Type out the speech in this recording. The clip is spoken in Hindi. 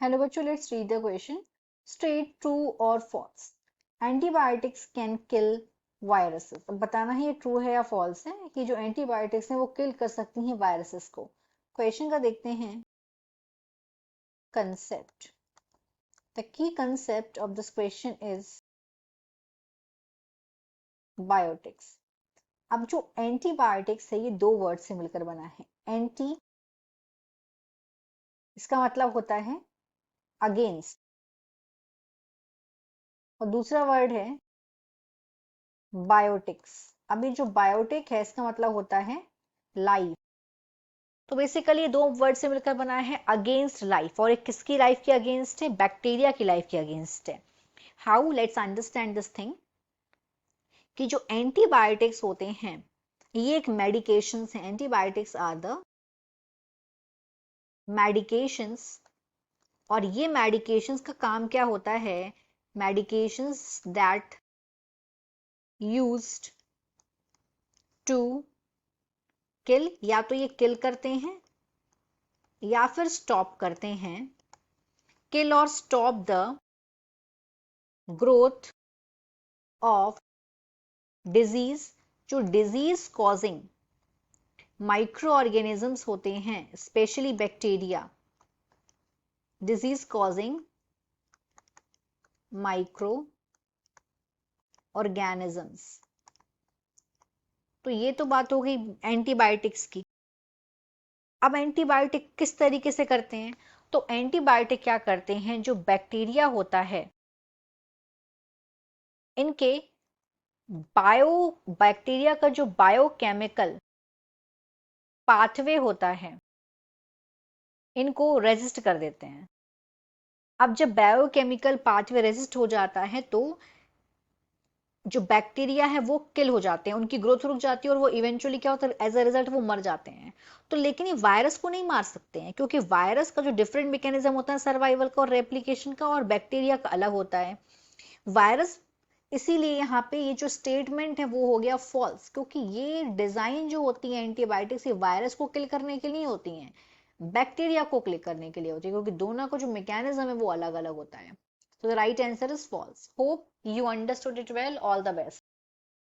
हेलो बच्चों, let's read the question. State true और false. Antibiotics can kill viruses. अब बताना है ये ट्रू है या फॉल्स है कि जो एंटीबायोटिक्स हैं वो किल कर सकती हैं वायरसेस को. क्वेश्चन का देखते हैं. Concept. The key concept of this question is biotics. अब जो एंटीबायोटिक्स है ये दो वर्ड से मिलकर बना है. एंटी, इसका मतलब होता है अगेंस्ट, और दूसरा वर्ड है बायोटिक्स. अभी जो बायोटिक है इसका मतलब होता है लाइफ. तो बेसिकली दो वर्ड से मिलकर बना है अगेंस्ट लाइफ, और एक किसकी लाइफ के अगेंस्ट है? बैक्टीरिया की लाइफ के अगेंस्ट है. How? Let's understand this thing कि जो एंटीबायोटिक्स होते हैं ये एक मेडिकेशंस हैं. एंटीबायोटिक्स आर द मेडिकेशंस, और ये मेडिकेशंस का काम क्या होता है? Medications that used to kill, या तो ये किल करते हैं या फिर स्टॉप करते हैं. किल और stop the growth of disease. जो डिजीज कॉजिंग माइक्रो ऑर्गेनिजम्स होते हैं, specially bacteria. Disease causing micro organisms. तो ये तो बात हो गई एंटीबायोटिक्स की. अब एंटीबायोटिक किस तरीके से करते हैं? तो एंटीबायोटिक क्या करते हैं, जो बैक्टीरिया होता है इनके बायो, बैक्टीरिया का जो बायोकेमिकल पाथवे होता है इनको रेजिस्ट कर देते हैं. अब जब बायोकेमिकल पाथवे रेजिस्ट हो जाता है तो जो बैक्टीरिया है वो किल हो जाते हैं, उनकी ग्रोथ रुक जाती है और वो इवेंचुअली क्या होता है, एज अ रिजल्ट वो मर जाते हैं. तो लेकिन ये वायरस को नहीं मार सकते हैं, क्योंकि वायरस का जो डिफरेंट मैकेनिज्म होता है सर्वाइवल का और रेप्लिकेशन का, और बैक्टीरिया का अलग होता है. वायरस, इसीलिए यहाँ पे ये जो स्टेटमेंट है वो हो गया फॉल्स, क्योंकि ये डिजाइन जो होती है एंटीबायोटिक्स ये वायरस को किल करने के लिए होती हैं, बैक्टीरिया को किल करने के लिए होती है, क्योंकि दोनों का जो मैकेनिज्म है वो अलग अलग होता है. So the right answer is false. Hope you understood it well. All the best.